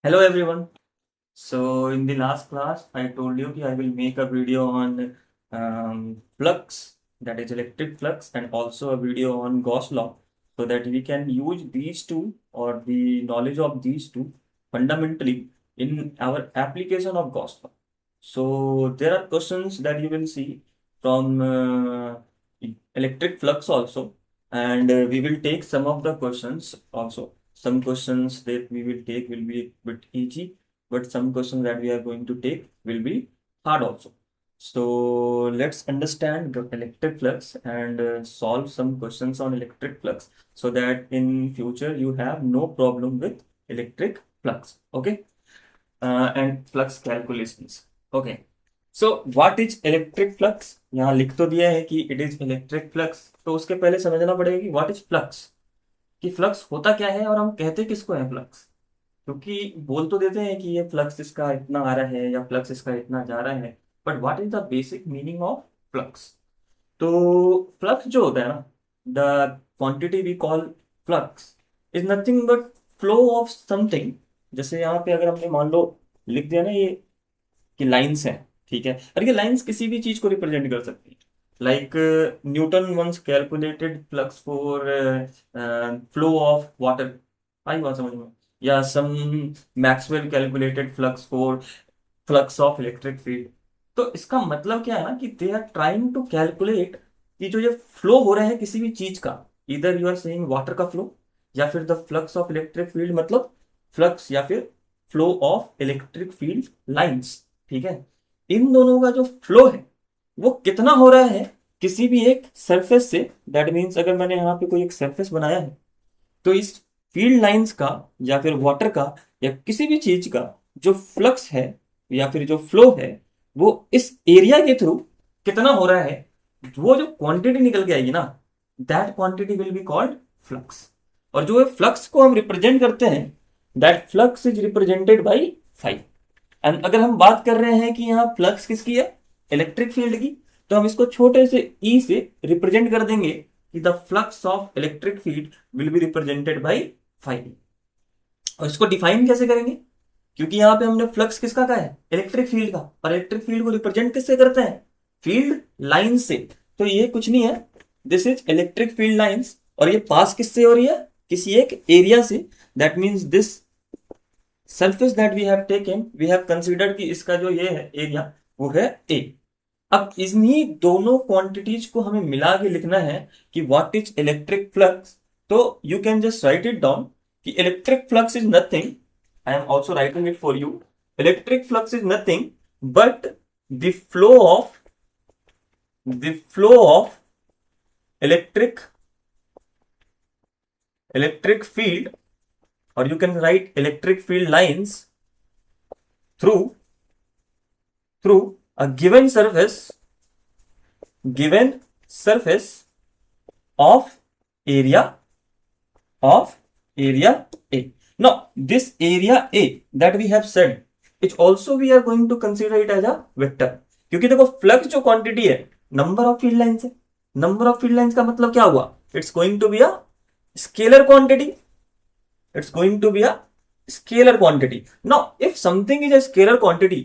Hello everyone. So in the last class, I told you that I will make a video on flux, that is electric flux, and also a video on Gauss law, so that we can use these two or the knowledge of these two fundamentally in our application of Gauss law. So there are questions that you will see from electric flux also, and we will take some of the questions also. Some questions that we will take will be a bit easy, but some questions that we are going to take will be hard also. So let's understand the electric flux and solve some questions on electric flux so that in future you have no problem with electric flux. Okay. And flux calculations. Okay. So what is electric flux? यहाँ लिख तो दिया है कि it is electric flux, तो उसके पहले समझना पड़ेगा कि व्हाट इज फ्लक्स, कि फ्लक्स होता क्या है और हम कहते किसको है फ्लक्स। क्योंकि बोल तो देते हैं कि ये फ्लक्स इसका इतना आ रहा है या फ्लक्स इसका इतना जा रहा है, but what is the basic meaning of flux. तो फ्लक्स जो होता है ना, the quantity we call flux is nothing but flow of something. जैसे यहाँ पे अगर हमने मान लो लिख दिया ना ये कि लाइंस हैं, ठीक है, और ये लाइंस किसी भी चीज को रिप्रेजेंट कर सकती है। Like Newton once calculated flux for flow of water, आई बात समझ में, या some Maxwell calculated flux for flux of electric field. तो इसका मतलब क्या है ना कि they are trying to calculate कि जो ये फ्लो हो रहा है किसी भी चीज का, इधर यू आर सेइंग वाटर का फ्लो या फिर the flux of electric field, मतलब फ्लक्स या फिर flow of electric field lines, ठीक है। इन दोनों का जो फ्लो है वो कितना हो रहा है किसी भी एक सरफेस से। दैट मीन्स अगर मैंने यहाँ पे कोई एक सरफेस बनाया है, तो इस फील्ड लाइंस का या फिर वाटर का या किसी भी चीज का जो फ्लक्स है या फिर जो फ्लो है वो इस एरिया के थ्रू कितना हो रहा है, वो जो क्वांटिटी निकल के आएगी ना, that quantity will be called flux. और जो फ्लक्स को हम रिप्रेजेंट करते हैं, that flux is represented by five. And अगर हम बात कर रहे हैं कि यहाँ फ्लक्स किसकी है, इलेक्ट्रिक फील्ड की, तो हम इसको छोटे से ई से रिप्रेजेंट कर देंगे कि the flux of electric field will be represented by five. और इसको डिफाइन कैसे करेंगे, क्योंकि यहाँ पे हमने फ्लक्स किसका का है, इलेक्ट्रिक फील्ड का, और इलेक्ट्रिक फील्ड को रिप्रेजेंट किससे करते हैं, फील्ड लाइन से। तो ये कुछ नहीं है, this is electric field lines, और ये पास किससे हो रही है, किसी एक एरिया से। That means this surface that we have taken, we have considered कि इसका जो ये है एरिया वो है ए। अब इन्हीं दोनों क्वांटिटीज को हमें मिला के लिखना है कि व्हाट इज इलेक्ट्रिक फ्लक्स। तो you can just write it down कि electric flux is nothing, I am also writing it for you. Electric flux is nothing but the flow of electric field, or you can write electric field lines through a given surface of area A. Now this area A that we have said, it also we are going to consider it as a vector, क्योंकि देखो flux जो quantity है number of field lines है। Number of field lines का मतलब क्या हुआ, it's going to be a scalar quantity, it's going to be a scalar quantity. Now if something is a scalar quantity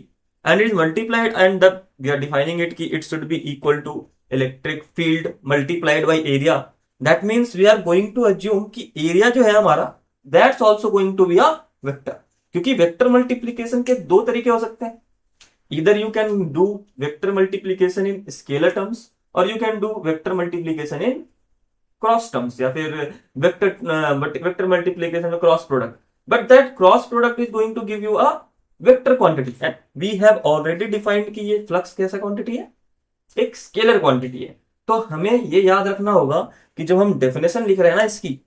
and it is multiplied, and the we are defining it ki it should be equal to electric field multiplied by area, that means we are going to assume कि area जो है हमारा that's also going to be a vector। क्योंकि vector multiplication के दो तरीके हो सकते हैं, either you can do vector multiplication in scalar terms or you can do vector multiplication in cross terms, या फिर वेक्टर मल्टीप्लीकेशन में cross product, but that cross product is going to give you a vector quantity. And we have already defined कि ये flux कैसा quantity है, एक scalar quantity है। तो हमें ये याद रखना होगा कि जब हम डेफिनेशन लिख रहे हैं ना इसकी,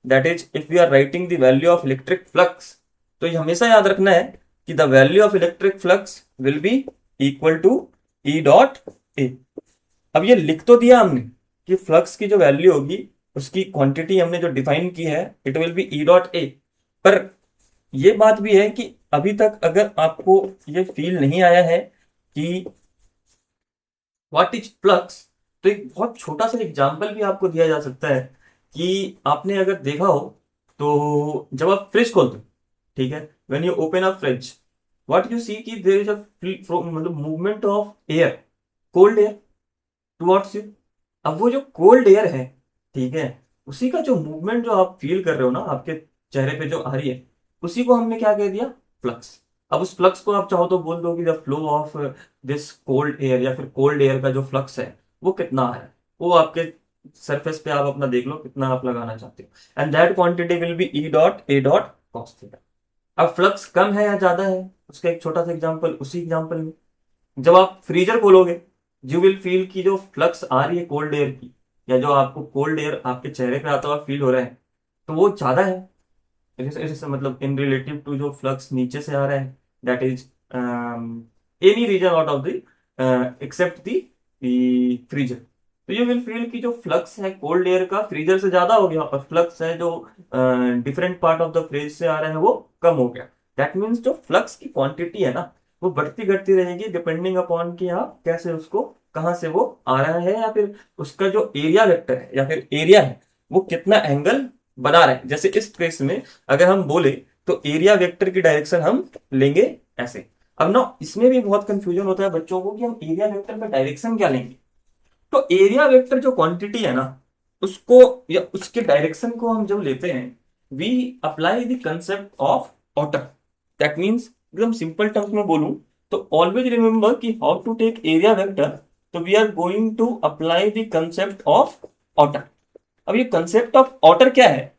that is if we are writing the value of electric flux, तो ये हमेशा याद रखना है कि the value of electric flux will be equal to E dot A. अब ये लिख तो दिया हमने कि फ्लक्स की जो वैल्यू होगी उसकी क्वांटिटी हमने जो डिफाइन की है it will be E dot A. पर ये बात भी है कि अभी तक अगर आपको ये फील नहीं आया है कि व्हाट इज फ्लक्स, तो एक बहुत छोटा सा एग्जांपल भी आपको दिया जा सकता है कि आपने अगर देखा हो तो जब आप फ्रिज खोलते हो, ठीक है, when you open a fridge what you see कि देयर इज अ मतलब movement of air, cold air towards you. अब वो जो कोल्ड एयर है, ठीक है, उसी का जो मूवमेंट जो आप फील कर रहे हो ना आपके चेहरे पे जो आ रही है, उसी को हमने क्या कह दिया, फ्लक्स। अब उस फ्लक्स को आप चाहो तो बोल दो कि the flow of this cold air, या फिर कोल्ड एयर का जो फ्लक्स है वो कितना है, वो आपके सरफेस पे आप अपना देख लो कितना आप लगाना चाहते हो, and that quantity will be E dot A dot cos theta. अब फ्लक्स कम है या ज्यादा है, उसका एक छोटा सा एग्जांपल, उसी एग्जांपल में जब आप फ्रीजर खोलोगे यू विल फील की जो फ्लक्स आ रही है कोल्ड एयर की, या जो आपको कोल्ड एयर आपके चेहरे पे आता हुआ फील हो रहा है, तो वो ज्यादा है। मतलब इन रिलेटिव टू जो फ्लक्स नीचे से आ रहा है, that is any region out of the except the freezer. तो यू विल फील कि जो फ्लक्स है कोल्ड एयर का फ्रीजर से ज्यादा हो गया, और फ्लक्स है जो different part of the fridge से आ रहा है वो कम हो गया। दैट मीन्स जो फ्लक्स की क्वांटिटी है ना वो बढ़ती घटती रहेगी डिपेंडिंग अपॉन कि आप कैसे उसको, कहाँ से वो आ रहा है, या फिर उसका जो एरिया वेक्टर है या फिर एरिया है वो कितना एंगल बना रहे हैं। जैसे इस केस में अगर हम बोले तो एरिया वेक्टर की डायरेक्शन हम लेंगे ऐसे। अब ना इसमें भी बहुत कंफ्यूजन होता है बच्चों को कि हम एरिया वेक्टर का डायरेक्शन क्या लेंगे। तो एरिया वेक्टर जो क्वांटिटी है ना उसको या उसके डायरेक्शन को हम जब लेते हैं, we apply the concept of order. That means एकदम सिंपल टर्म्स में बोलूं तो ऑलवेज रिमेंबर कि how to take area vector, तो we are going to apply the concept of order. अब ये कंसेप्ट ऑफ ऑर्डर क्या है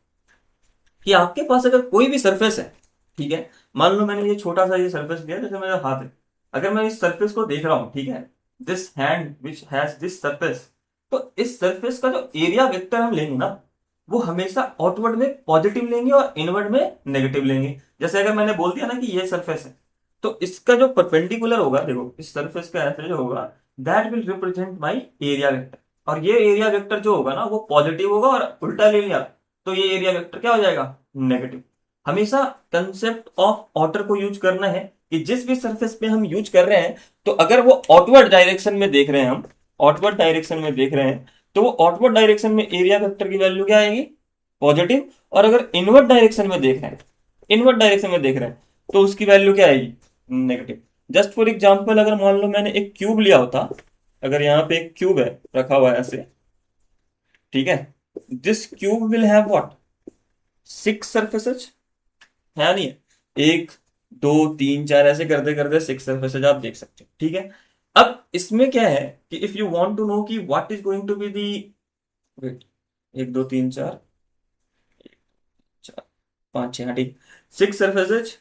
कि आपके पास अगर कोई भी सरफेस है, ठीक है, मान लो मैंने ये छोटा सा ये सरफेस लिया जैसे मेरा हाथ है, अगर मैं इस सरफेस को देख रहा हूं, ठीक है, this hand which has this surface, तो इस सरफेस का जो एरिया वेक्टर हम लेंगे ना वो हमेशा आउटवर्ड में पॉजिटिव लेंगे और इनवर्ड में नेगेटिव लेंगे। जैसे अगर मैंने बोल दिया ना कि ये सरफेस है, तो इसका जो परपेंडिकुलर होगा, देखो इस सरफेस का ऐसे जो होगा, that will represent my area vector. और ये एरिया वेक्टर जो होगा ना वो पॉजिटिव होगा, और उल्टा ले लिया तो ये एरिया वेक्टर क्या हो जाएगा, नेगेटिव। हमेशा कंसेप्ट ऑफ ऑर्डर को यूज करना है कि जिस भी सरफेस पे हम यूज कर रहे हैं, तो अगर वो आउटवर्ड डायरेक्शन में देख रहे हैं, हम आउटवर्ड डायरेक्शन में देख रहे हैं, तो वो आउटवर्ड डायरेक्शन में एरिया वेक्टर की वैल्यू क्या आएगी, पॉजिटिव। और अगर इनवर्ड डायरेक्शन में देख रहे हैं, इनवर्ड डायरेक्शन में देख रहे हैं, तो उसकी वैल्यू क्या आएगी, नेगेटिव। जस्ट फॉर एग्जाम्पल अगर मान लो मैंने एक क्यूब लिया होता, अगर यहाँ पे एक क्यूब है रखा हुआ है ऐसे, ठीक है, this cube will have what, 6 surfaces, है या नहीं है, 1 2 3 4 ऐसे करते करते 6 सरफेसेज आप देख सकते हो, ठीक है। अब इसमें क्या है कि if you want to know कि what is going to be the, wait, 1 2 3 4 5 6, हाँ ठीक, 6 surfaces.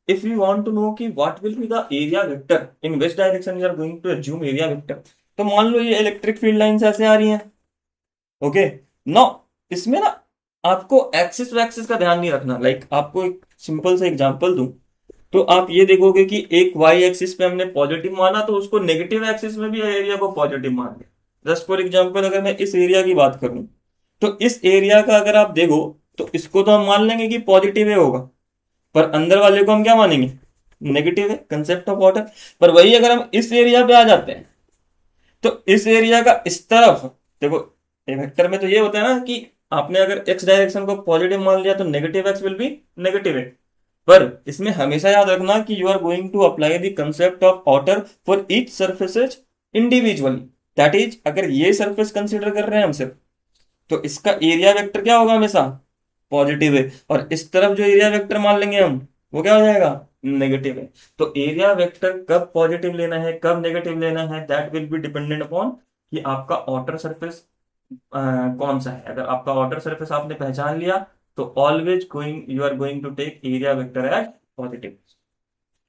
If you want to know कि what will be the area vector in which direction you are going to assume area vector, तो मान लो ये electric field lines ऐसे आ रही हैं, okay. No, इसमें ना आपको एक्सिस वैक्सिस का ध्यान नहीं रखना। लाइक आपको एक सिंपल सा एग्जांपल दूं तो आप ये देखोगे कि एक वाई एक्सिस पे हमने पॉजिटिव माना तो उसको नेगेटिव एक्सिस में भी एरिया को पॉजिटिव मान लिया। जस्ट फॉर एग्जांपल अगर मैं इस एरिया की बात करूं, तो इस एरिया का अगर आप देखो तो इसको तो हम मान लेंगे कि पॉजिटिव है होगा, पर अंदर वाले को हम क्या मानेंगे, नेगेटिव है, कंसेप्ट ऑफ वाटर। पर वही अगर हम इस एरिया पे आ जाते हैं, तो इस एरिया का इस तरफ देखो, वेक्टर में तो ये होता है ना कि आपने अगर एक्स डायरेक्शन को पॉजिटिव मान लिया तो negative x will be negative है। पर इसमें हमेशा याद रखना कि you are going to apply the concept of order for each surfaces individually. That is अगर ये सरफेस कंसीडर कर रहे हैं हम सिर्फ, तो इसका एरिया वेक्टर क्या होगा, हमेशा पॉजिटिव है, और इस तरफ जो एरिया वेक्टर मान लेंगे हम वो क्या हो जाएगा, नेगेटिव है। तो एरिया वेक्टर कब पॉजिटिव लेना है कब नेगेटिव लेना है, that will be dependent upon कि आपका आउटर सरफेस कौन सा है। अगर आपका आउटर सरफेस आपने पहचान लिया तो always going you are going to take area vector as positive.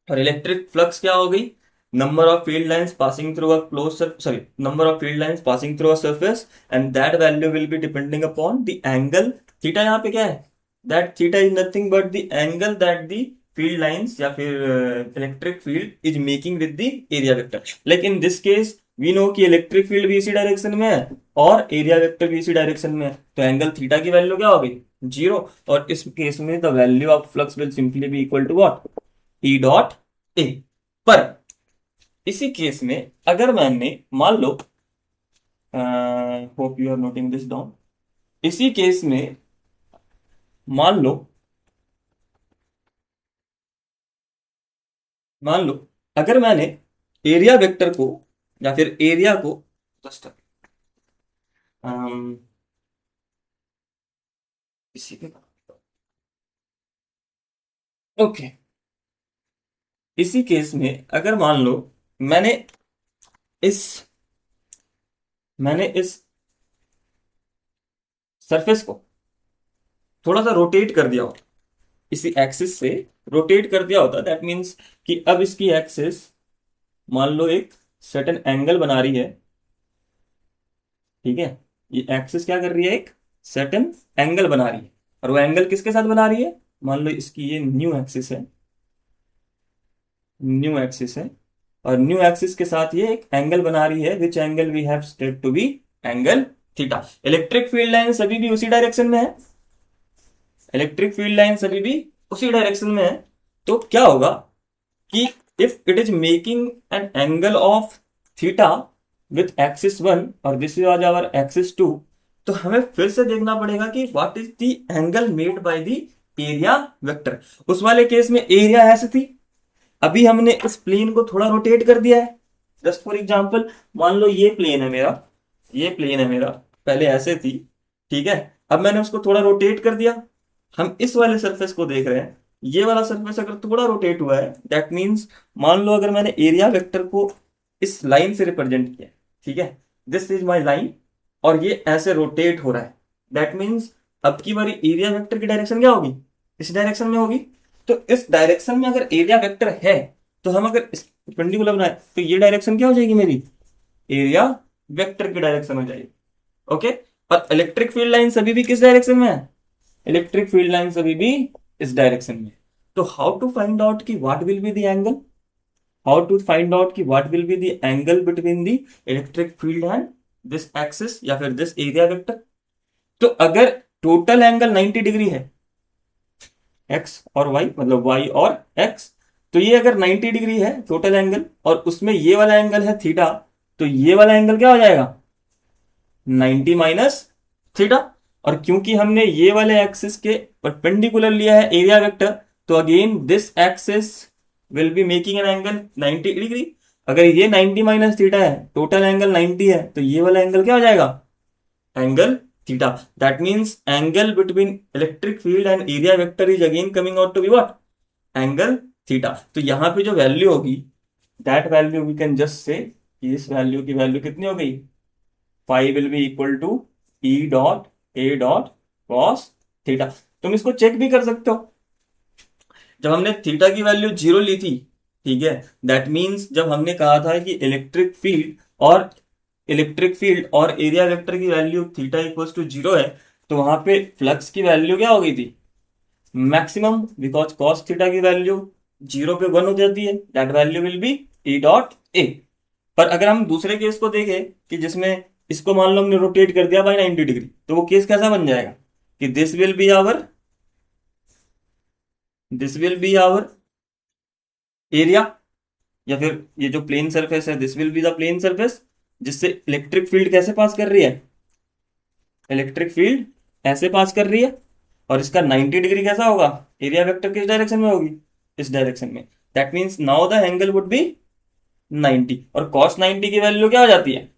और इलेक्ट्रिक फ्लक्स क्या हो गई, number of field lines passing through a close sorry number of field lines passing through a surface, and that value will be depending upon the angle theta. यहाँ पे क्या है, that theta is nothing but the angle that the field lines या फिर electric field is making with the area vector. Like in this case we know कि electric field भी इसी direction में है और एरिया वेक्टर भी इसी डायरेक्शन में है, तो एंगल थीटा की वैल्यू क्या होगी, 0। और इस केस में the value of flux will simply be equal to what, E dot A. पर इसी केस में अगर मैंने मान लो, hope you are noting this down, इसी केस में मान लो मान लो अगर मैंने एरिया वेक्टर को या फिर एरिया को जस्ट इसी के ओके, इसी केस में अगर मान लो मैंने इस मैंने इस सरफेस को थोड़ा सा रोटेट कर दिया होता, इसी एक्सिस से रोटेट कर दिया होता, दैट मीन्स कि अब इसकी एक्सिस मान लो एक सर्टेन एंगल बना रही है, ठीक है। ये एक्सिस क्या कर रही है, एक सर्टेन एंगल बना रही है, और वो एंगल किसके साथ बना रही है, मान लो इसकी ये न्यू एक्सिस है, न्यू एक्सिस है, और न्यू एक्सिस के साथ ये एक एंगल बना रही है, which angle we have state to be angle theta. Electric field line अभी भी उसी डायरेक्शन में है, इलेक्ट्रिक फील्ड लाइन अभी भी उसी डायरेक्शन में है। तो क्या होगा कि if it is making an angle of theta with axis 1 और दिस इज आवर एक्सिस 2, तो हमें फिर से देखना पड़ेगा कि what is the angle made by the area vector. उस वाले केस में एरिया ऐसे थी, अभी हमने इस प्लेन को थोड़ा रोटेट कर दिया है। जस्ट फॉर एग्जांपल मान लो ये प्लेन है मेरा, ये प्लेन है मेरा, पहले ऐसे थी, ठीक है। अब मैंने उसको थोड़ा रोटेट कर दिया, हम इस वाले सरफेस को देख रहे हैं, ये वाला सरफेस अगर थोड़ा रोटेट हुआ है, दैट मीन्स मान लो अगर मैंने एरिया वेक्टर को इस लाइन से रिप्रेजेंट किया, ठीक है, दिस इज माई लाइन, और ये ऐसे रोटेट हो रहा है, दैट मीन्स अब की बारी एरिया वेक्टर की डायरेक्शन क्या होगी, इस डायरेक्शन में होगी। तो इस डायरेक्शन में अगर एरिया वेक्टर है, तो हम अगर इस परपेंडिकुलर बनाए तो ये डायरेक्शन क्या हो जाएगी, मेरी एरिया वेक्टर की डायरेक्शन हो जाएगी, ओके। और इलेक्ट्रिक फील्ड लाइन अभी भी किस डायरेक्शन में है, इलेक्ट्रिक फील्ड लाइंस अभी भी इस डायरेक्शन में। तो हाउ टू फाइंड आउट कि what will be the angle, how to find out कि what will be the angle between the electric field and this axis या फिर दिस एरिया वेक्टर। तो अगर टोटल एंगल 90 डिग्री है, x और y मतलब y और एक्स, तो ये अगर 90 डिग्री है टोटल एंगल और उसमें ये वाला एंगल है थीटा, तो ये वाला एंगल क्या हो जाएगा, 90 माइनस थीटा। और क्योंकि हमने ये वाले एक्सिस के परपेंडिकुलर लिया है एरिया वेक्टर, तो again this axis will be making an angle 90 degree. अगर ये 90 माइनस थीटा है, टोटल एंगल 90 है, तो ये वाला एंगल क्या हो जाएगा, angle theta. That means angle between electric field and area vector is again coming out to be what, angle theta. तो यहां पे जो वैल्यू होगी, that value we can just say इस वैल्यू की वैल्यू कितनी हो गई, phi will be equal to E dot A dot cos theta. तुम इसको चेक भी कर सकते हो, जब हमने थीटा की वैल्यू 0 ली थी, ठीक है, दैट मीन्स जब हमने कहा था कि इलेक्ट्रिक फील्ड और एरिया वेक्टर की वैल्यू थीटा इक्वल्स टू 0 है, तो वहां पे फ्लक्स की वैल्यू क्या हो गई थी, मैक्सिमम, बिकॉज कॉस थीटा की वैल्यू 0 पे 1 हो जाती है, that value will be E dot A. पर अगर हम दूसरे केस को देखें कि जिसमें इसको मान लो हमने रोटेट कर दिया बाय 90 डिग्री, तो वो केस कैसा बन जाएगा कि this will be our area, या फिर ये जो प्लेन सरफेस है this will be the plane surface, जिससे इलेक्ट्रिक फील्ड कैसे पास कर रही है, इलेक्ट्रिक फील्ड ऐसे पास कर रही है, और इसका 90 डिग्री कैसा होगा, एरिया वेक्टर किस डायरेक्शन में होगी, इस डायरेक्शन में। That means now the angle would be 90, और cos 90 की वैल्यू क्या हो जाती है,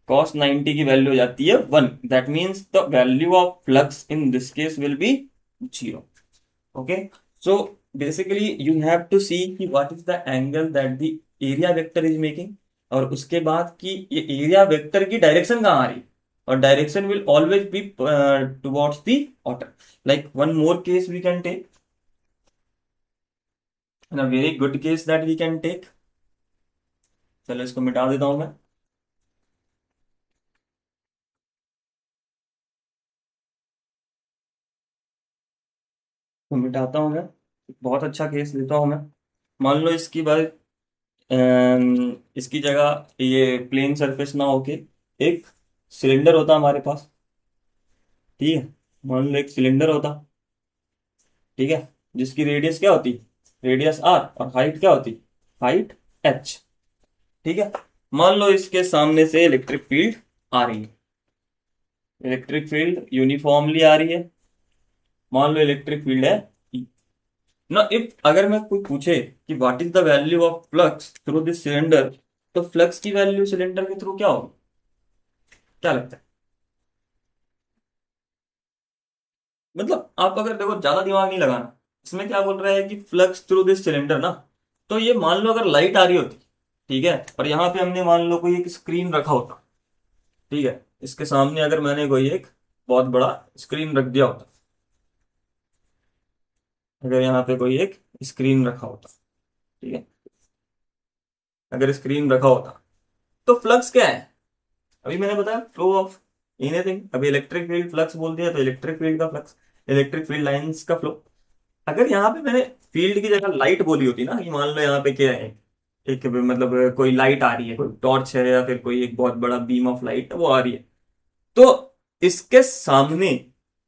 cos 90 की वैल्यू हो जाती है 1, that means the value of flux in this case will be 0, okay. So basically you have to see कि what is the angle that the area vector is making, और उसके बाद कि ये एरिया वेक्टर की डायरेक्शन कहाँ आ रही है, और direction will always be towards the outer. Like one more case we can take, a very good case that we can take। चलो इसको मिटा देता हूं मैं। तो मिटाता हूं मैं, बहुत अच्छा केस लेता हूं मैं। मान लो इसकी बात इसकी जगह ये प्लेन सरफेस ना होके एक सिलेंडर होता हमारे पास, ठीक है। मान लो एक सिलेंडर होता, ठीक है, जिसकी रेडियस क्या होती, रेडियस आर, और हाइट क्या होती, हाइट एच, ठीक है। मान लो इसके सामने से इलेक्ट्रिक फील्ड आ रही है, इलेक्ट्रिक फील्ड यूनिफॉर्मली आ रही है, मान लो इलेक्ट्रिक फील्ड है E, ना इफ अगर मैं कोई पूछे कि what is the value of flux through this cylinder, तो फ्लक्स की वैल्यू सिलेंडर के थ्रू क्या होगी, क्या लगता है? मतलब आप अगर देखो, ज्यादा दिमाग नहीं लगाना, इसमें क्या बोल रहा है कि फ्लक्स थ्रू दिस सिलेंडर ना, तो ये मान लो अगर लाइट आ रही होती, ठीक है, और यहाँ पे हमने मान लो कोई एक स्क्रीन रखा होता, ठीक है, इसके सामने अगर मैंने कोई एक बहुत बड़ा स्क्रीन रख दिया होता, अगर यहाँ पे कोई एक स्क्रीन रखा होता, ठीक है, अगर स्क्रीन रखा होता, तो फ्लक्स क्या है? अभी मैंने बताया फ्लो ऑफ एनीथिंग, अभी इलेक्ट्रिक फील्ड फ्लक्स बोल दिया, तो इलेक्ट्रिक फील्ड का फ्लक्स, इलेक्ट्रिक फील्ड लाइंस का फ्लो। अगर यहाँ पे मैंने फील्ड की जगह लाइट बोली होती ना, कि मान लो यहाँ पे क्या है, एक मतलब कोई लाइट आ रही है, कोई टॉर्च है या फिर कोई एक बहुत बड़ा बीम ऑफ लाइट वो आ रही है, तो इसके सामने,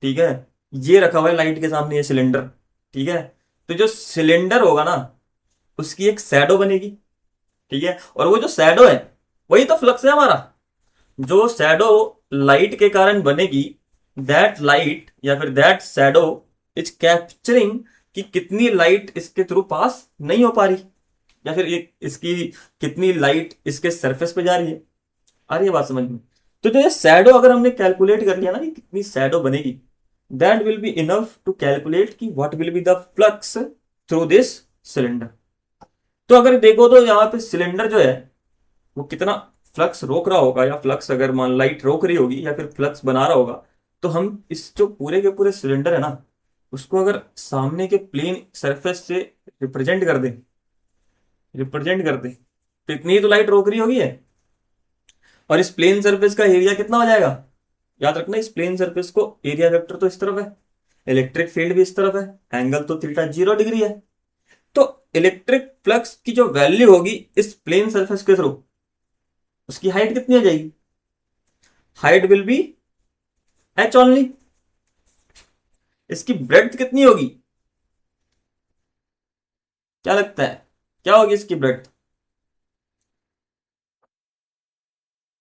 ठीक है, ये रखा हुआ है लाइट के सामने ये सिलेंडर, ठीक है, तो जो सिलेंडर होगा ना, उसकी एक शैडो बनेगी, ठीक है, और वो जो शैडो है वही तो फ्लक्स है हमारा। जो शैडो लाइट के कारण बनेगी, दैट लाइट या फिर दैट शैडो इज कैप्चरिंग कि कितनी लाइट इसके थ्रू पास नहीं हो पा रही, या फिर ये इसकी कितनी लाइट इसके सरफेस पे जा रही है। आ रही है बात समझ में? तो जो ये शैडो अगर हमने कैलकुलेट कर लिया ना कि कितनी शैडो बनेगी, that will be enough to calculate कि what will be the flux through this cylinder. तो अगर देखो तो यहाँ पे सिलेंडर जो है वो कितना फ्लक्स रोक रहा होगा, या फ्लक्स अगर मान लाइट रोक रही होगी या फिर फ्लक्स बना रहा होगा, तो हम इस जो पूरे के पूरे सिलेंडर है ना, उसको अगर सामने के प्लेन सरफेस से रिप्रेजेंट कर दें, रिप्रेजेंट कर दें, तो इतनी ही तो लाइट रोक रही होगी है। और इस प्लेन सरफेस का एरिया कितना हो जाएगा? याद रखना, इस प्लेन सरफेस को एरिया वेक्टर तो इस तरफ है, इलेक्ट्रिक फील्ड भी इस तरफ है, एंगल तो थीटा 0 डिग्री है। तो इलेक्ट्रिक फ्लक्स की जो वैल्यू होगी इस प्लेन सरफेस के थ्रू, उसकी हाइट कितनी हो जाएगी? Height will be H only. इसकी ब्रेड्थ कितनी होगी? क्या लगता है, क्या होगी इसकी ब्रेड्थ?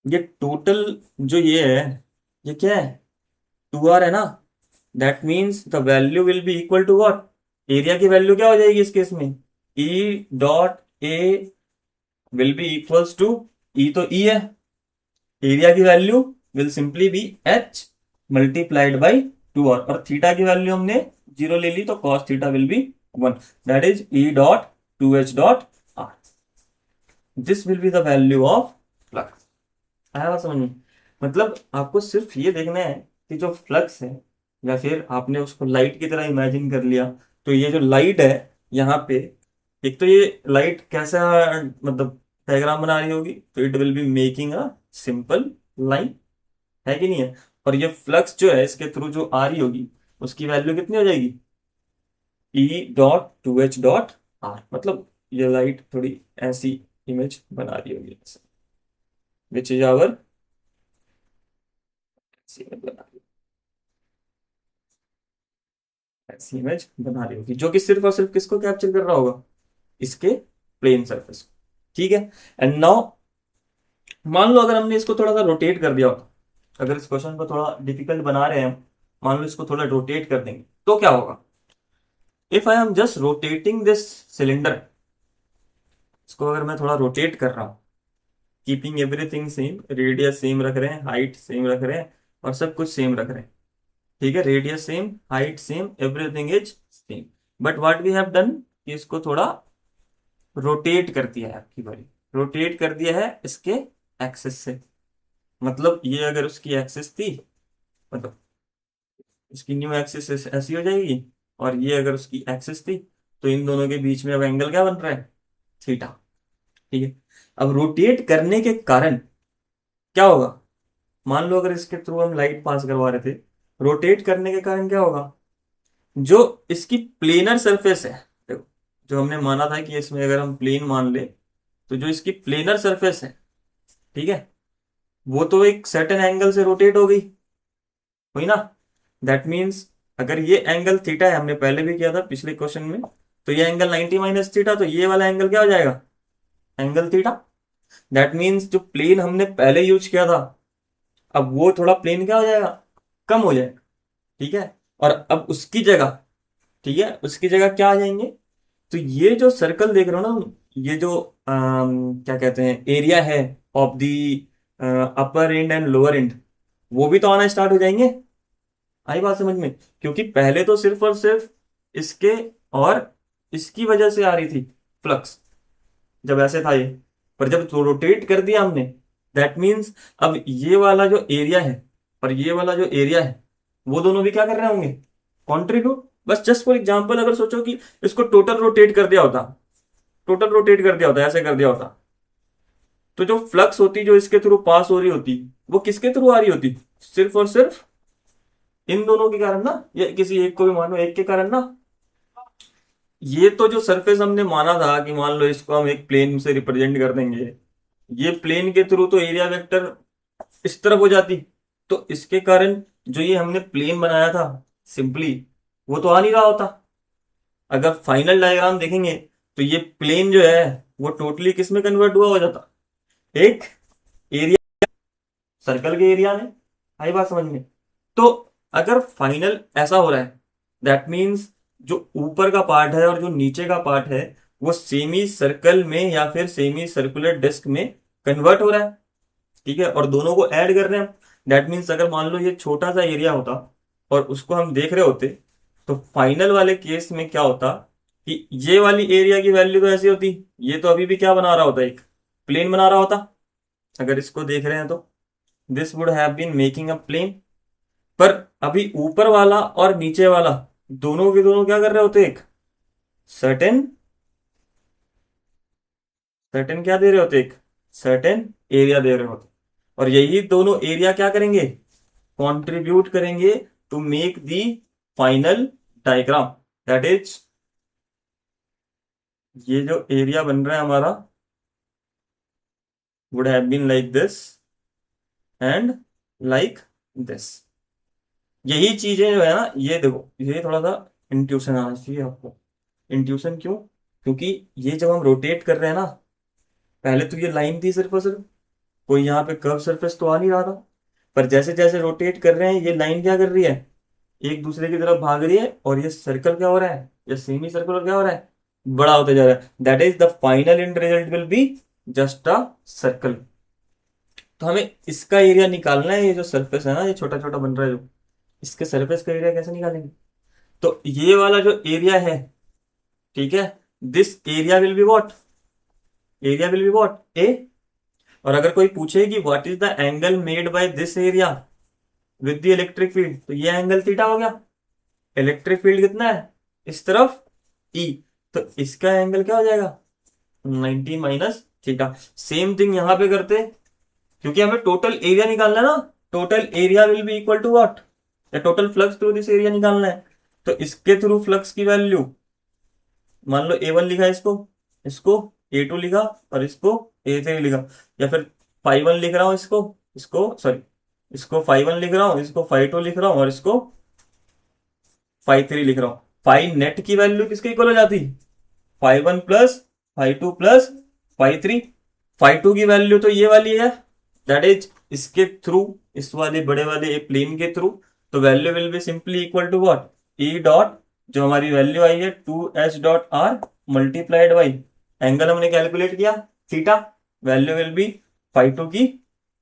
ये टोटल जो ये है, ये क्या है, 2r है ना, that means the value will be equal to what? Area की वैल्यू क्या हो जाएगी इस केस में? E dot A will be equals to, E तो ई है, एरिया की value will simply be H multiplied by 2r, और थीटा की वैल्यू हमने 0 ले ली, तो cos theta will be 1, that is E dot 2h dot are. This will be the value of flux. आया बात समझ में? मतलब आपको सिर्फ ये देखना है कि जो फ्लक्स है, या फिर आपने उसको लाइट की तरह इमेजिन कर लिया, तो ये जो लाइट है यहाँ पे, एक तो ये लाइट कैसा मतलब डायग्राम बना रही होगी, तो it will be making a simple line, है कि नहीं है? और ये फ्लक्स जो है इसके थ्रू जो आ रही होगी, उसकी वैल्यू कितनी हो जाएगी? ई डॉट 2h डॉट आर। मतलब ये लाइट थोड़ी ऐसी इमेज बना रही होगी, विच इज आवर, ऐसी इमेज बना रही होगी, जो कि सिर्फ और सिर्फ किसको कैप्चर कर रहा होगा? इसके प्लेन सरफेस को। ठीक है, एंड नाउ मान लो अगर हमने इसको थोड़ा सा रोटेट कर दिया होता, अगर इस क्वेश्चन को थोड़ा डिफिकल्ट बना रहे हैं हम, मान लो इसको थोड़ा रोटेट कर देंगे, तो क्या होगा? If I am just rotating this cylinder, इसको अगर मैं थोड़ा रोटेट कर रहा हूँ, keeping everything same, radius same रख रहे हैं, हाइट सेम रख रहे हैं, और सब कुछ सेम रख रहे हैं, ठीक है, radius same, height same, everything is same, but what we have done, इसको थोड़ा रोटेट कर दिया है, आपकी बारी, रोटेट कर दिया है इसके एक्सिस से। मतलब ये अगर उसकी एक्सिस थी, मतलब इसकी न्यू एक्सिस ऐसी हो जाएगी, और ये अगर उसकी एक्सिस थी, तो इन दोनों के बीच में अब एंगल क्या बन रहा है? थीटा। ठीक है, अब रोटेट करने के कारण क्या होगा? मान लो अगर इसके थ्रू हम लाइट पास करवा रहे थे, रोटेट करने के कारण क्या होगा? जो इसकी प्लेनर सरफेस है, देखो, जो हमने माना था कि इसमें अगर हम प्लेन मान ले, तो जो इसकी प्लेनर सरफेस है, ठीक है, वो तो एक सर्टेन एंगल से रोटेट हो गई, हुई ना? दैट मीन्स अगर ये एंगल थीटा है, हमने पहले भी किया था पिछले क्वेश्चन में, तो ये एंगल 90 माइनस थीटा, तो ये वाला एंगल क्या हो जाएगा? Angle theta. दैट मीन्स जो प्लेन हमने पहले यूज किया था, अब वो थोड़ा प्लेन क्या हो जाएगा? कम हो जाएगा। ठीक है, और अब उसकी जगह, ठीक है, उसकी जगह क्या आ जाएंगे? तो ये जो सर्कल देख रहे हो ना, ये जो क्या कहते हैं एरिया है of the upper and and lower and, वो भी तो आना स्टार्ट हो जाएंगे। आई बात समझ में? क्योंकि पहले तो सिर्फ और सिर्फ इसके और इसकी वजह से आ रही थी फ्लक्स, जब ऐसे था ये। पर जब रोटेट कर दिया हमने, दैट मीन्स अब ये वाला जो एरिया है और ये वाला जो एरिया है, वो दोनों भी क्या कर रहे होंगे? कॉन्ट्रीब्यूट। बस जस्ट फॉर एग्जाम्पल अगर सोचो कि इसको टोटल रोटेट कर दिया होता, टोटल रोटेट कर दिया होता, ऐसे कर दिया होता, तो जो फ्लक्स होती जो इसके थ्रू पास हो रही होती, वो किसके थ्रू आ रही होती? सिर्फ और सिर्फ इन दोनों के कारण ना, या किसी एक को भी मानो एक के कारण ना। ये तो जो सरफेस हमने माना था कि मान लो इसको हम एक प्लेन से रिप्रेजेंट कर देंगे, ये प्लेन के थ्रू तो एरिया वेक्टर इस तरफ हो जाती, तो इसके कारण जो ये हमने प्लेन बनाया था सिंपली, वो तो आ नहीं रहा होता। अगर फाइनल डायग्राम देखेंगे तो ये प्लेन जो है वो टोटली किस में कन्वर्ट हुआ हो जाता? एक एरिया, सर्कल के एरिया में। आई बात समझ में? तो अगर फाइनल ऐसा हो रहा है, दैट मीन्स जो ऊपर का पार्ट है और जो नीचे का पार्ट है वो सेमी सर्कल में या फिर सेमी सर्कुलर डिस्क में कन्वर्ट हो रहा है। ठीक है, और दोनों को ऐड कर रहे हैं। दैट मीन्स अगर मान लो ये छोटा सा एरिया होता और उसको हम देख रहे होते, तो फाइनल वाले केस में क्या होता कि ये वाली एरिया की वैल्यू तो ऐसी होती, ये तो अभी भी क्या बना रहा होता? एक प्लेन बना रहा होता। अगर इसको देख रहे हैं तो this would have been making a plane. पर अभी ऊपर वाला और नीचे वाला दोनों के दोनों क्या कर रहे होते? एक सर्टेन सर्टेन क्या दे रहे होते? एक सर्टेन एरिया दे रहे होते। और यही दोनों एरिया क्या करेंगे? कंट्रीब्यूट करेंगे to make the final diagram. That is, ये जो एरिया बन रहा है हमारा would have been like this and like this. यही चीजें जो है ना, ये देखो, ये थोड़ा सा इंट्यूशन आना चाहिए आपको। इंट्यूशन क्यों? क्योंकि ये जब हम रोटेट कर रहे हैं ना, पहले तो ये लाइन थी सिर्फ और सिर्फ, कोई यहाँ पे कर्व सरफेस तो आ नहीं रहा था। पर जैसे जैसे रोटेट कर रहे हैं ये लाइन क्या कर रही है? एक दूसरे की तरफ भाग रही है, और ये सर्कल क्या हो रहा है, या सेमी सर्कुलर क्या हो रहा है? बड़ा होता जा रहा है। That is the final and result will be just a circle. तो हमें इसका एरिया निकालना है। ये जो सरफेस है ना, ये छोटा छोटा बन रहा है जो, इसके सरफेस का एरिया कैसे निकालेंगे? तो ये वाला जो एरिया है, ठीक है, this area will be what? Area will be what? A. और अगर कोई पूछे कि what is the angle made by this area with the electric field, तो ये एंगल थीटा हो गया। इलेक्ट्रिक फील्ड कितना है इस तरफ? ई। तो इसका एंगल क्या हो जाएगा? 90 माइनस थीटा। सेम थिंग यहां पे करते, क्योंकि हमें टोटल एरिया निकालना है ना। Total area will be equal to what? या total flux through this area निकालना है। तो इसके थ्रू फ्लक्स की वैल्यू, मान लो A1 लिखा है, इसको इसको A2 लिखा, और इसको A3 लिखा, या फिर φ1 लिख रहा हूं, इसको इसको सॉरी, इसको φ1 लिख रहा हूं, इसको φ2 लिख रहा हूं, और इसको φ3 लिख रहा हूं। फाइ नेट की वैल्यू किसके इक्वल हो जाती? φ1 प्लस φ2 प्लस φ3। φ2 की वैल्यू तो ये वाली है, दैट इज इसके थ्रू, इस वाले बड़े वाले प्लेन के थ्रू। तो value will be simply equal to what? E dot, जो हमारी वैल्यू आई है 2h dot R multiplied by angle हमने कैलकुलेट किया थीटा, वैल्यू विल बी φ2 की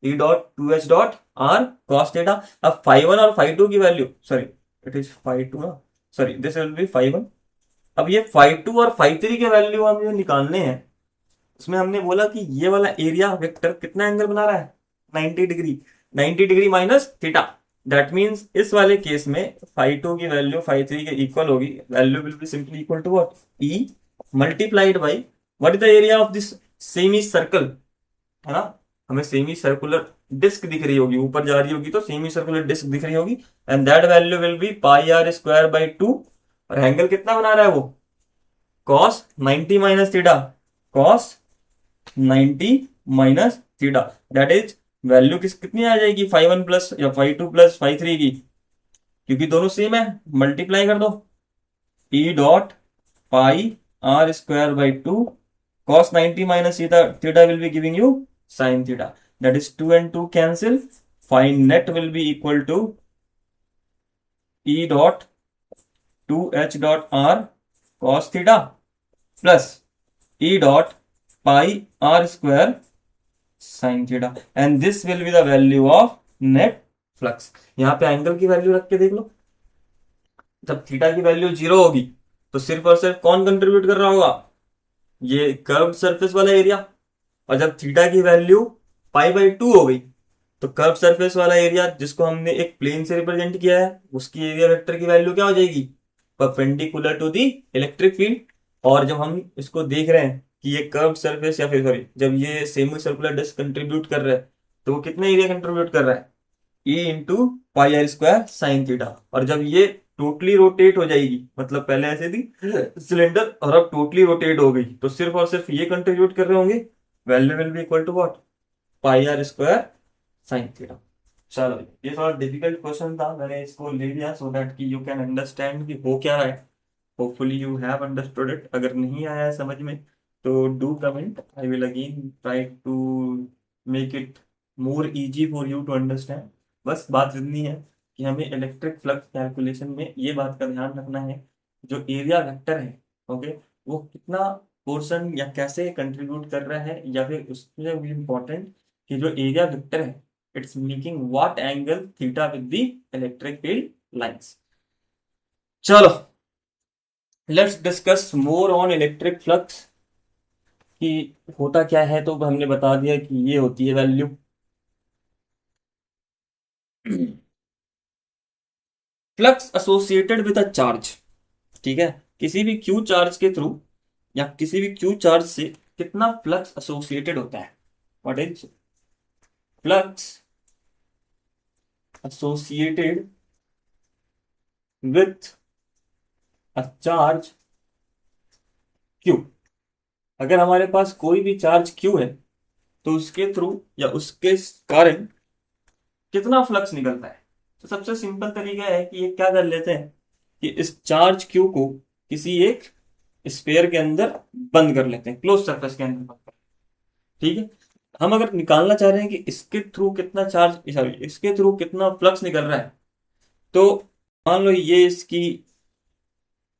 E dot 2h dot R cos theta. अब φ1 और φ2 की वैल्यू, सॉरी इट इज φ2 ना, सॉरी दिस विल बी φ1। अब ये φ2 और φ3 के वैल्यू हम जो निकालने हैं, उसमें हमने बोला कि ये वाला एरिया वेक्टर कितना एंगल बना रहा है? 90 degree. 90 degree minus theta. That means इस वाले केस में φ2 की वैल्यू φ3 के इक्वल होगी। Value will be simply equal to what? E multiplied by what is the area of this semi circle, है ना। हमें सेमी सर्कुलर डिस्क दिख रही होगी, ऊपर जा रही होगी तो सेमी सर्कुलर डिस्क दिख रही होगी, and that value will be pi R square by 2। और एंगल कितना बना रहा है वो? Cos 90 minus theta, cos 90 minus theta. That is value कितनी आ जाएगी? φ1 प्लस या φ2 प्लस φ3 की, क्योंकि दोनों सेम है, मल्टीप्लाई कर दो। E dot pi R square by 2 cos 90 minus theta will be giving you sin theta. That is 2 and 2 cancel. Find net will be equal to E dot 2h dot R cos theta plus E dot pi R square sine theta and this will be the value of net flux. यहाँ पे angle की value रख के देख लो, जब theta की value 0 होगी तो सिर्फ और सिर्फ कौन कंट्रीब्यूट कर रहा होगा, ये कर्व सरफेस वाला एरिया। और जब थीटा की वैल्यू पाई/2 हो गई तो कर्व सरफेस वाला एरिया जिसको हमने एक प्लेन से रिप्रेजेंट किया है उसकी एरिया वेक्टर की वैल्यू क्या हो जाएगी, perpendicular to the electric field. और जब हम इसको देख रहे हैं कि ये कर्व सरफेस या फिर सॉरी जब ये सेमी सर्कुलर डिस्क कंट्रीब्यूट कर रहा है तो वो कितने एरिया कंट्रीब्यूट कर रहा है, E into pi R square sine theta. और जब ये टोटली रोटेट हो जाएगी, मतलब पहले ऐसे थी सिलेंडर और अब टोटली रोटेट हो गई, तो सिर्फ और सिर्फ ये कंट्रीब्यूट कर रहे होंगे, value will be equal to what, pi R square sine theta. चलो ये थोड़ा डिफिकल्ट क्वेश्चन था, मैंने इसको ले लिया सो दैट कि यू कैन अंडरस्टैंड कि हो क्या रहा है। Hopefully you have understood it. अगर नहीं आया है समझ में तो do comment, I will again try to make it more easy for you to understand. बस बात इतनी है कि हमें इलेक्ट्रिक फ्लक्स कैलकुलेशन में ये बात का ध्यान रखना है, जो एरिया वेक्टर है ओके, वो कितना पोर्शन या कैसे कंट्रीब्यूट कर रहा है, या फिर उसमें भी इम्पोर्टेंट कि जो एरिया वेक्टर है it's making what angle theta with the electric field lines. चलो let's discuss more on electric flux कि होता क्या है। तो हमने बता दिया कि ये होती है value flux associated with a charge. ठीक है, किसी भी क्यू चार्ज के थ्रू या किसी भी क्यू चार्ज से कितना फ्लक्स एसोसिएटेड होता है, what is flux associated with a charge Q. अगर हमारे पास कोई भी चार्ज क्यू है तो उसके थ्रू या उसके कारण कितना फ्लक्स निकलता है। तो सबसे सिंपल तरीका है कि ये क्या कर लेते हैं कि इस चार्ज क्यू को किसी एक स्फीयर के अंदर बंद कर लेते हैं, क्लोज सरफेस के अंदर बंद कर। ठीक है, हम अगर निकालना चाह रहे हैं कि इसके थ्रू कितना चार्ज सॉरी इसके थ्रू कितना फ्लक्स निकल रहा है, तो मान लो ये इसकी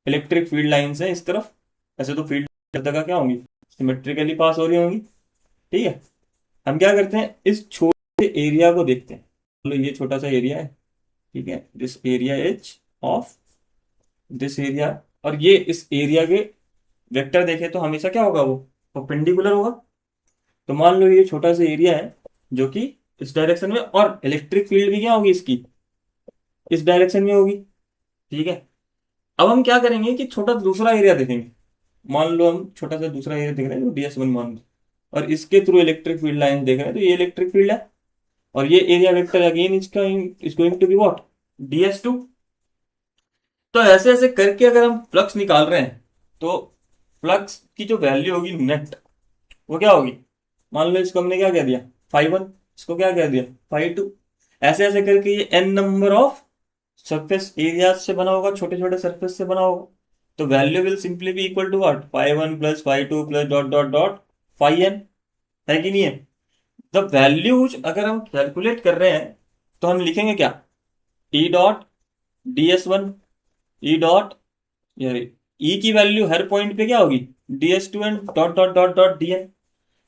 इलेक्ट्रिक फील्ड लाइंस है इस तरफ। ऐसे तो फील्ड जगह क्या होंगी, सिमेट्रिकली पास हो रही होंगी। ठीक है, हम क्या करते हैं इस छोटे एरिया को देखते हैं। मान लो ये छोटा सा एरिया है, ठीक है, this area is of this area, और ये इस एरिया के वेक्टर देखे तो हमेशा क्या होगा, वो परपेंडिकुलर होगा। तो मान लो ये छोटा सा एरिया है जो कि इस डायरेक्शन में, और इलेक्ट्रिक फील्ड भी क्या होगी इसकी, इस डायरेक्शन में होगी। ठीक है, अब हम क्या करेंगे कि छोटा दूसरा एरिया देखेंगे। मान लो हम छोटा सा दूसरा एरिया देख रहे हैं जो DS1 मान लो, और इसके थ्रू इलेक्ट्रिक फील्ड लाइन देख रहे हैं तो ये इलेक्ट्रिक फील्ड है, और ये एरिया वेक्टर अगेन इसका is going to be what, DS2। तो ऐसे ऐसे करके अगर हम फ्लक्स निकाल रहे हैं तो फ्लक्स की जो वैल्यू होगी नेट, वो क्या होगी, मान लो इसको हमने क्या कह दिया φ1, इसको क्या कह दिया φ2। ऐसे ऐसे करके ये n number of surface area से बना होगा, छोटे छोटे सरफेस से बना होगा। तो value will simply be equal to what, φ1 plus φ2 plus dot dot dot φn, है कि नहीं है। द वैल्यूज अगर हम कैलकुलेट कर रहे हैं तो हम लिखेंगे क्या, E dot DS1, E dot, ई की वैल्यू हर पॉइंट पे क्या होगी DS2 and dot dot dot dot DN।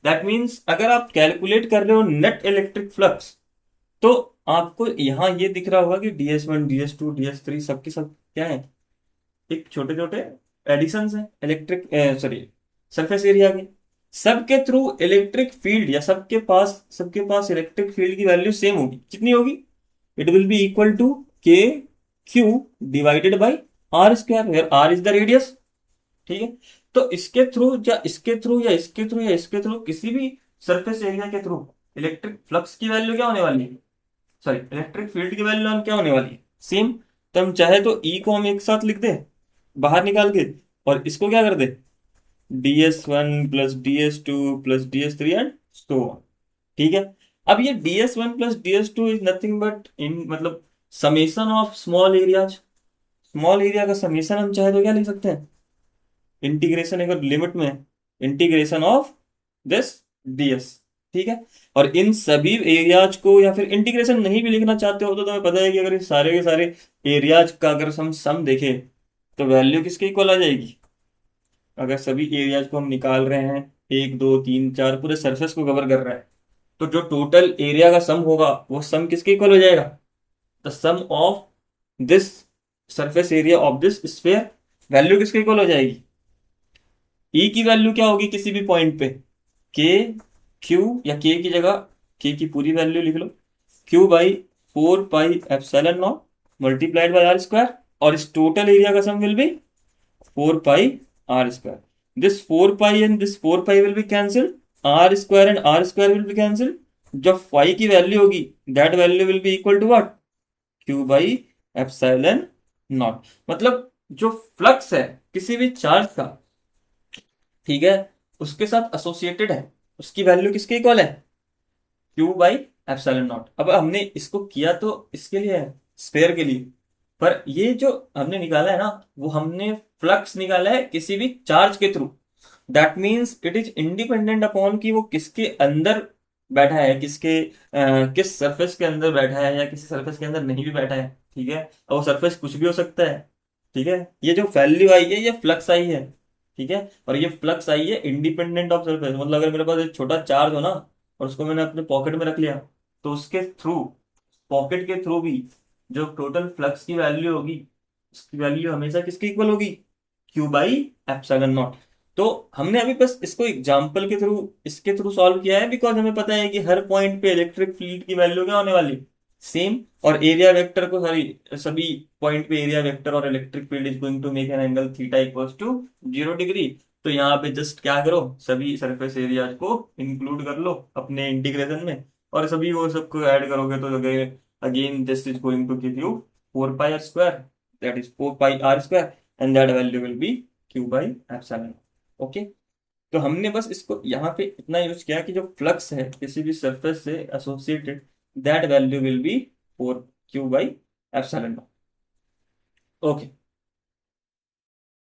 That means अगर आप कैलकुलेट कर रहे हो नेट इलेक्ट्रिक फ्लक्स तो आपको यहाँ ये दिख रहा होगा कि DS1 DS2 DS3 सबके सब क्या है, एक छोटे छोटे एडिशंस हैं इलेक्ट्रिक सॉरी सरफेस एरिया के। सबके थ्रू इलेक्ट्रिक फील्ड या सबके पास इलेक्ट्रिक फील्ड की वैल्यू सेम होगी, कितनी होगी, it will be equal to k q divided by are square, where r is the radius. ठीक है, तो इसके थ्रू या इसके थ्रू या इसके थ्रू या इसके थ्रू किसी भी सरफेस एरिया के थ्रू इलेक्ट्रिक फ्लक्स की वैल्यू क्या होने वाली है, सॉरी इलेक्ट्रिक फील्ड की वैल्यू हम क्या होने वाली है, सेम। तो हम चाहे तो ई को हम एक साथ लिख दें बाहर निकाल के, और इसको क्या कर दे DS1 plus DS2 plus DS3 and so on. ठीक है, अब ये DS1 plus DS2 is nothing but in मतलब summation of small areas. Small area का समेशन हम चाहे तो क्या लिख सकते हैं, इंटीग्रेशन अगर लिमिट में इंटीग्रेशन ऑफ दिस DS। ठीक है, और इन सभी एरियाज को या फिर इंटीग्रेशन नहीं भी लिखना चाहते हो तो तुम्हें पता है कि अगर इस सारे के सारे एरियाज का अगर हम सम देखें तो वैल्यू किसके इक्वल आ जाएगी? अगर सभी एरियाज को हम निकाल रहे हैं, 1 2 3 4 पूरे सरफेस को कवर कर रहा है, तो जो टोटल एरिया का सम होगा वो सम किसके इक्वल हो जाएगा? The sum of this surface area of this sphere. Value किसके इक्वल हो जाएगी? ई की वैल्यू क्या होगी किसी भी पॉइंट पे? के क्यू, या के की जगह के की पूरी वैल्यू लिख लो, Q by 4 pi epsilon naught multiplied by are square, और इस टोटल एरिया का sum will be 4 pi R square. This 4 pi and this 4 pi will be cancelled, R square and R square will be cancelled. जो phi की value होगी that value will be equal to what? Q by epsilon naught. मतलब जो flux है किसी भी charge का, ठीक है, उसके साथ एसोसिएटेड है, उसकी वैल्यू किसके इक्वल है? Q by epsilon not. अब हमने इसको किया तो इसके लिए है, स्फेयर के लिए, पर ये जो हमने निकाला है ना, वो हमने फ्लक्स निकाला है किसी भी चार्ज के through. That means it is independent upon कि वो किसके अंदर बैठा है, किस सरफेस के अंदर बैठा है, या किसी सरफेस के अंदर नहीं भी बैठा है, ठीक है, और वो सरफेस कुछ भी हो सकता है, ठीक है। ये जो वैल्यू आई है ये फ्लक्स आई है, ठीक है, और ये फ्लक्स आई है इंडिपेंडेंट ऑफ सरफेस। मतलब अगर मेरे पास एक छोटा चार्ज हो ना, और उसको मैंने अपने पॉकेट में रख लिया, तो उसके थ्रू, पॉकेट के थ्रू भी जो टोटल फ्लक्स की वैल्यू होगी, उसकी वैल्यू हमेशा किसकी इक्वल होगी? Q by epsilon not. तो हमने अभी बस इसको एग्जांपल के थ्रू, इसके थ्रू सॉल्व किया है, बिकॉज हमें पता है कि हर पॉइंट पे इलेक्ट्रिक फील्ड की वैल्यू क्या होने वाली? सेम। और एरिया वेक्टर को, सॉरी, सभी पॉइंट पे एरिया वेक्टर और electric field is going to make an angle theta equals to 0 degree. तो यहाँ पे जस्ट क्या करो, सभी सरफेस एरियाज को इंक्लूड कर लो अपने इंटीग्रेशन में, और सभी वो सबको ऐड करोगे तो again this is going to give you 4 pi R square, that is 4 pi R square, and that value will be Q by epsilon. Okay. तो हमने बस इसको यहाँ पे इतना यूज किया कि जो फ्लक्स है किसी भी सरफेस से associated, that value will be 4 Q by epsilon. Okay.